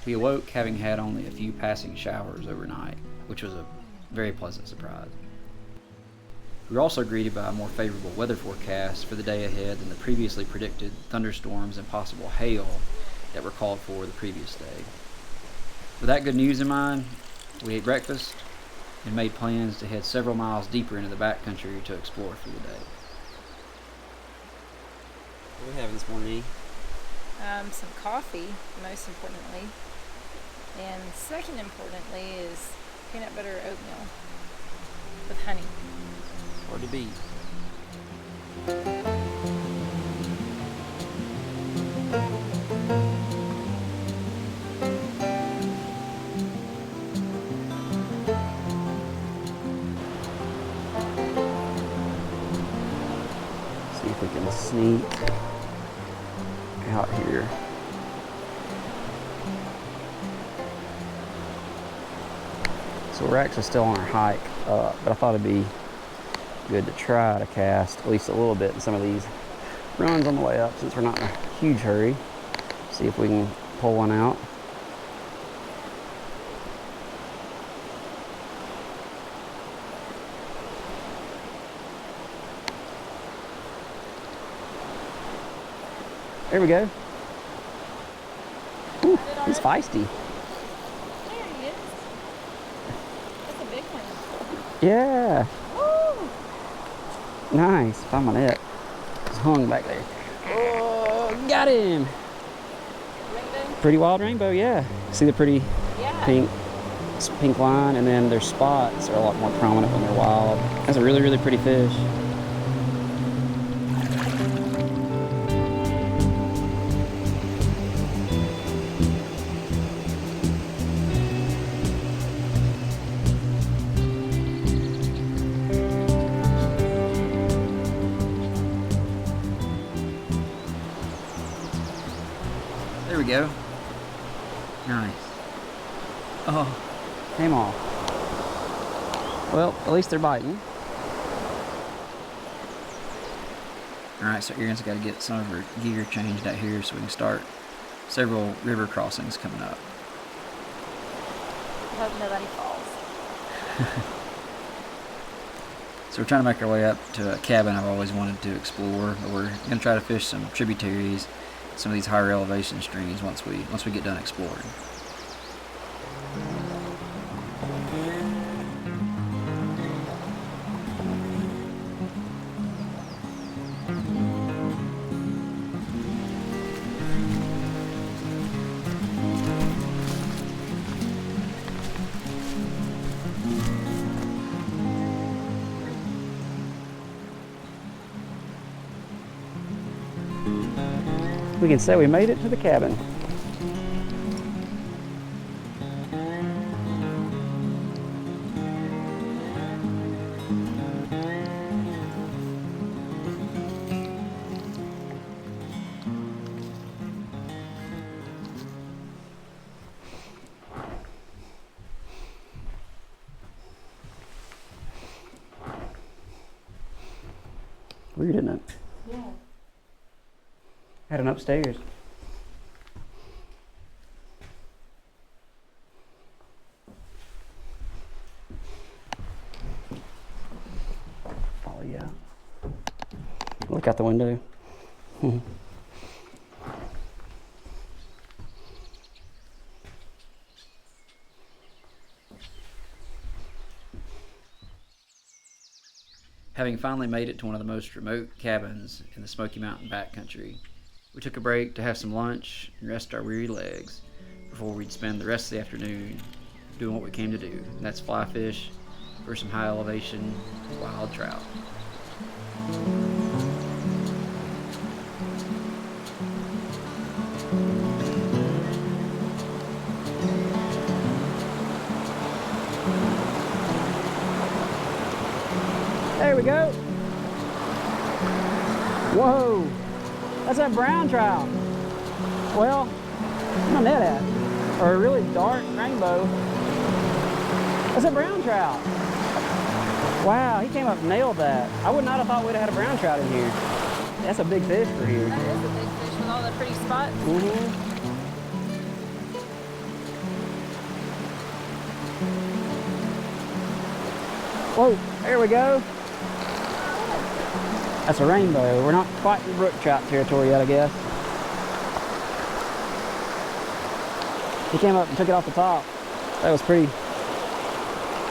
We awoke having had only a few passing showers overnight, which was a very pleasant surprise. We were also greeted by a more favorable weather forecast for the day ahead than the previously predicted thunderstorms and possible hail that were called for the previous day. With that good news in mind, we ate breakfast and made plans to head several miles deeper into the backcountry to explore for the day. What are we having this morning? Some coffee, most importantly. And second importantly is peanut butter oatmeal with honey. Hard to beat. See if we can sneak out here. So we're actually still on our hike up, but I thought it'd be good to try to cast at least a little bit in some of these runs on the way up since we're not in a huge hurry. See if we can pull one out. There we go. Ooh, he's feisty. There he is. That's a big one. Yeah. Woo! Nice. Found my net. It's hung back there. Oh, got him. Rainbow? Pretty wild rainbow, yeah. See the pretty Yeah. pink line, and then their spots are a lot more prominent when they're wild. That's a really, really pretty fish. There we go. Nice. Oh, came off. Well, at least they're biting. Alright, so Erin's got to get some of her gear changed out here so we can start several river crossings coming up. I hope nobody falls. So we're trying to make our way up to a cabin I've always wanted to explore, but we're going to try to fish some tributaries, some of these higher elevation streams once we get done exploring. We can say we made it to the cabin. Weird, isn't it? Yeah. Had an upstairs. Oh yeah. Look out the window. Having finally made it to one of the most remote cabins in the Smoky Mountain backcountry, we took a break to have some lunch and rest our weary legs before we'd spend the rest of the afternoon doing what we came to do, and that's fly fish for some high elevation wild trout. There we go. Whoa, that's a brown trout. Well, where's my net at? Or a really dark rainbow. That's a brown trout. Wow, he came up and nailed that. I would not have thought we'd have had a brown trout in here. That's a big fish for here. That is a big fish with all the pretty spots. Whoa, there we go. That's a rainbow. We're not quite in brook trout territory yet, I guess. He came up and took it off the top. That was pretty.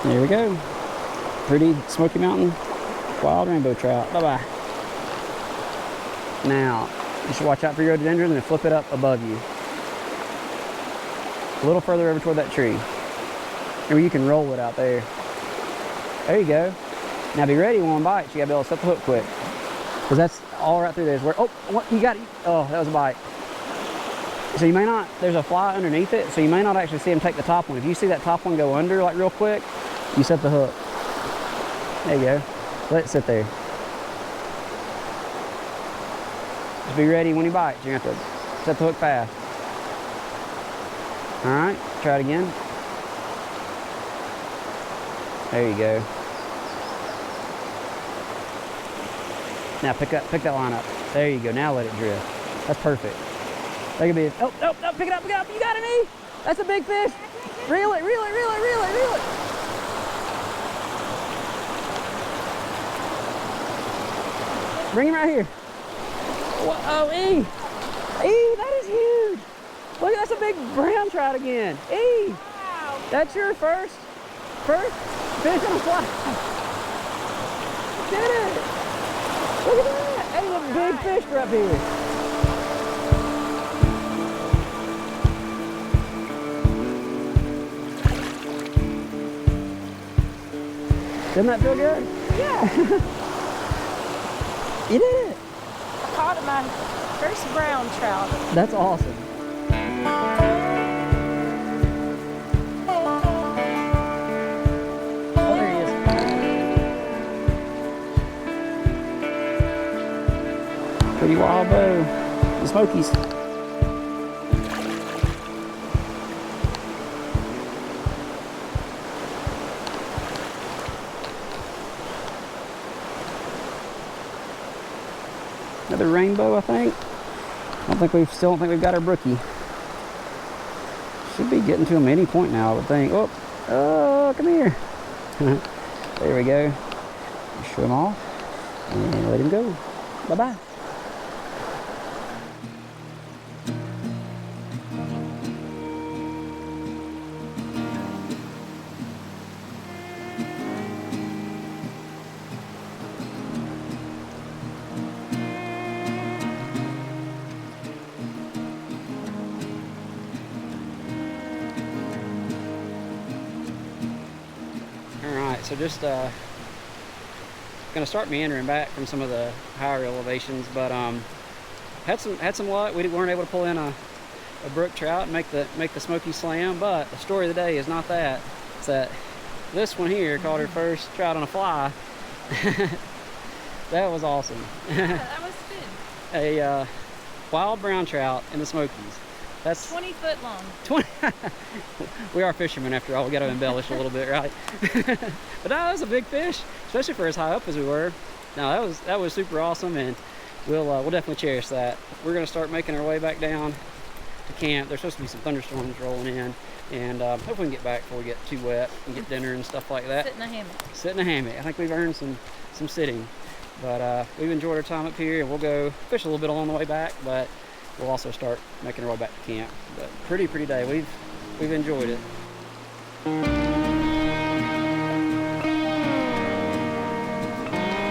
There we go. Pretty Smoky Mountain wild rainbow trout. Bye-bye. Now, you should watch out for your rhododendron and flip it up above you. A little further over toward that tree. Or you can roll it out there. There you go. Now be ready when one bites. You gotta be able to set the hook quick. Because that's all right through there. Where, oh, what, you got it. Oh, that was a bite. So you may not, there's a fly underneath it, so you may not actually see him take the top one. If you see that top one go under like real quick, you set the hook. There you go. Let it sit there. Just be ready when he bites. You're gonna have to set the hook fast. All right, try it again. There you go. Now pick that line up. There you go. Now let it drift. That's perfect. That could be. Oh, pick it up, pick it up. You got it, E. That's a big fish. Reel it, reel it, reel it, reel it, reel it. Bring him right here. Oh, E. E, that is huge. Look, that's a big brown trout again. E. Wow. That's your first fish on a fly. Did it. Look at that! That is a big fish for up here. Doesn't that feel good? Yeah. You did it! I caught my first brown trout. That's awesome. Oh, there he is. Pretty wild bow. The Smokies. Another rainbow, I think. Still don't think we've got our brookie. Should be getting to him any point now, I would think. Oh, come here. There we go. Show him off and let him go. Bye-bye. So just gonna start meandering back from some of the higher elevations, but had some luck. We weren't able to pull in a brook trout and make the Smoky slam. But the story of the day is not that. It's that this one here caught her first trout on a fly. That was awesome. Yeah, that was good. A wild brown trout in the Smokies. That's 20 foot long. 20. We are fishermen after all. We got to embellish a little bit, right? But that was a big fish, especially for as high up as we were. No, that was super awesome, and we'll definitely cherish that. We're gonna start making our way back down to camp. There's supposed to be some thunderstorms rolling in, and hopefully we can get back before we get too wet and get dinner and stuff like that. Sit in a hammock. Sit in a hammock. I think we've earned some sitting, but we've enjoyed our time up here, and we'll go fish a little bit along the way back, but we'll also start making our way back to camp. But pretty day. We've enjoyed it.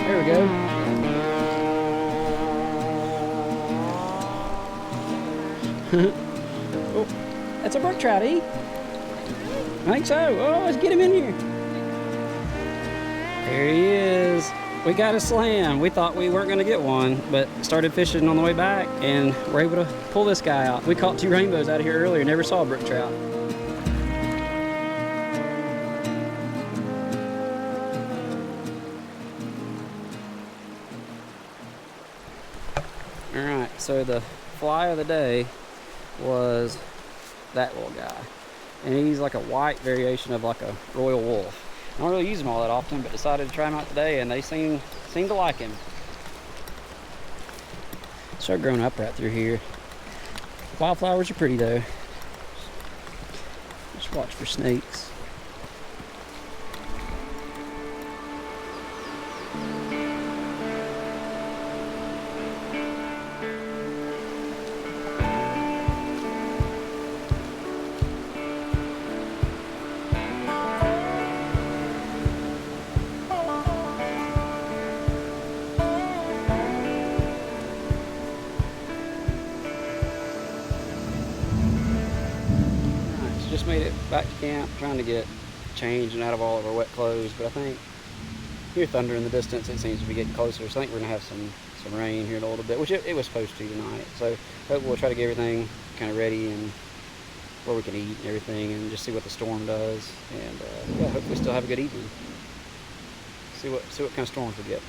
There we go. Oh, that's a brook trout, E. I think so. Oh, let's get him in here. There he is. We got a slam. We thought we weren't going to get one, but started fishing on the way back and we're able to pull this guy out. We caught 2 rainbows out of here earlier, never saw a brook trout. Alright, so the fly of the day was that little guy. And he's like a white variation of like a Royal Wulff. I don't really use them all that often, but decided to try them out today, and they seem to like him. Start growing up right through here. Wildflowers are pretty though. Just watch for snakes. Just made it back to camp, trying to get changed and out of all of our wet clothes, but I think hear thunder in the distance. It seems to be getting closer, so I think we're gonna have some rain here in a little bit, which it was supposed to tonight. So hope we'll try to get everything kind of ready and where we can eat and everything, and just see what the storm does. And yeah, hopefully still have a good evening. See what kind of storms we get.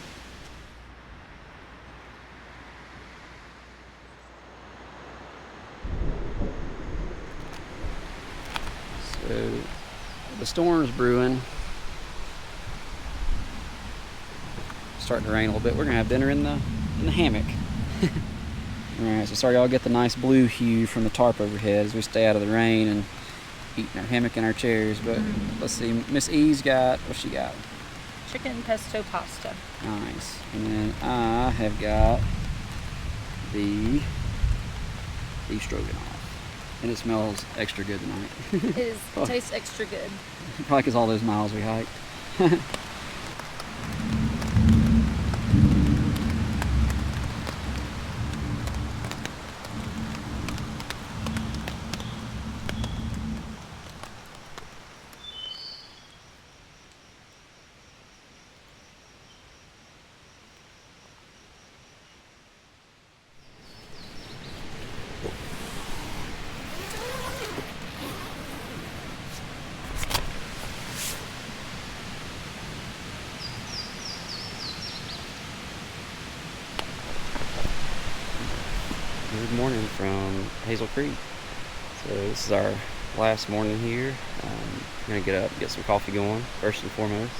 So the storm's brewing. Starting to rain a little bit. We're gonna have dinner in the hammock. Alright, so sorry y'all get the nice blue hue from the tarp overhead as we stay out of the rain and eat in our hammock in our chairs. But let's see, Miss E's got, what's she got? Chicken pesto pasta. Nice. And then I have got the beef stroganoff. And it smells extra good tonight. It tastes extra good. Probably because all those miles we hiked. Good morning from Hazel Creek. So this is our last morning here. I'm gonna get up, get some coffee going first and foremost,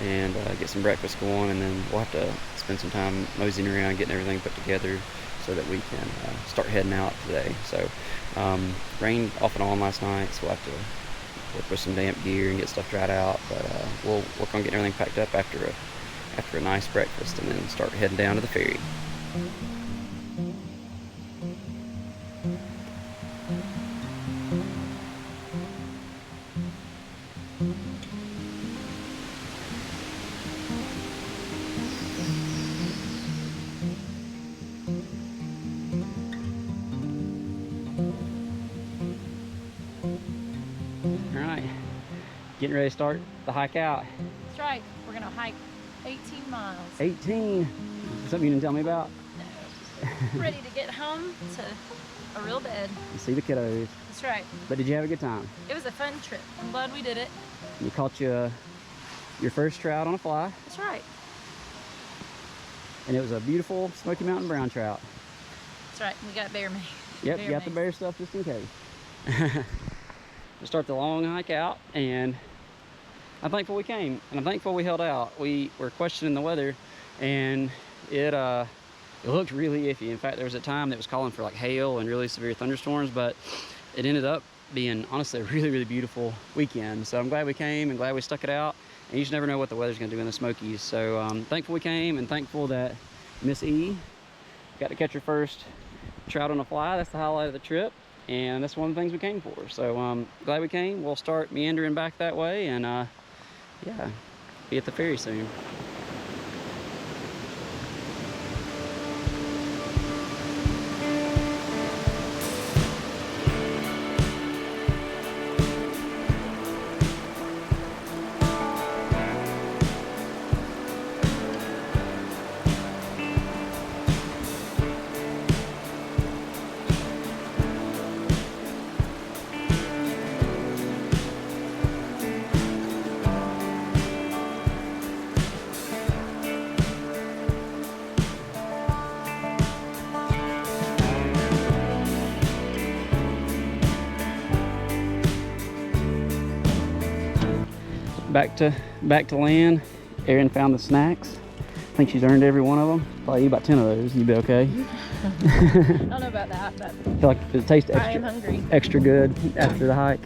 and get some breakfast going, and then we'll have to spend some time moseying around, getting everything put together so that we can start heading out today. So rained off and on last night, so we'll have to work with some damp gear and get stuff dried out, but we'll work on getting everything packed up after a nice breakfast, and then start heading down to the ferry. Alright, getting ready to start the hike out. That's right. We're going to hike 18 miles. 18. Something you didn't tell me about? No. Ready to get home to a real bed. See the kiddos. That's right. But did you have a good time? It was a fun trip. I'm glad we did it. You caught your first trout on a fly, That's right. and it was a beautiful Smoky Mountain brown trout. That's right. We got bear made. Yep, you got the bear stuff just in case. We'll start the long hike out, and I'm thankful we came, and I'm thankful we held out. We were questioning the weather, and it looked really iffy. In fact, there was a time that was calling for like hail and really severe thunderstorms, but it ended up being honestly a really, really beautiful weekend. So I'm glad we came and glad we stuck it out. And you just never know what the weather's gonna do in the Smokies. So thankful we came, and thankful that Miss E got to catch her first trout on a fly. That's the highlight of the trip, and that's one of the things we came for. So glad we came. We'll start meandering back that way, and yeah, be at the ferry soon. back to land. Erin found the snacks. I think she's earned every one of them. Probably eat about 10 of those. You'd be okay. I don't know about that, but I feel like it tastes I am hungry. extra good after the hike.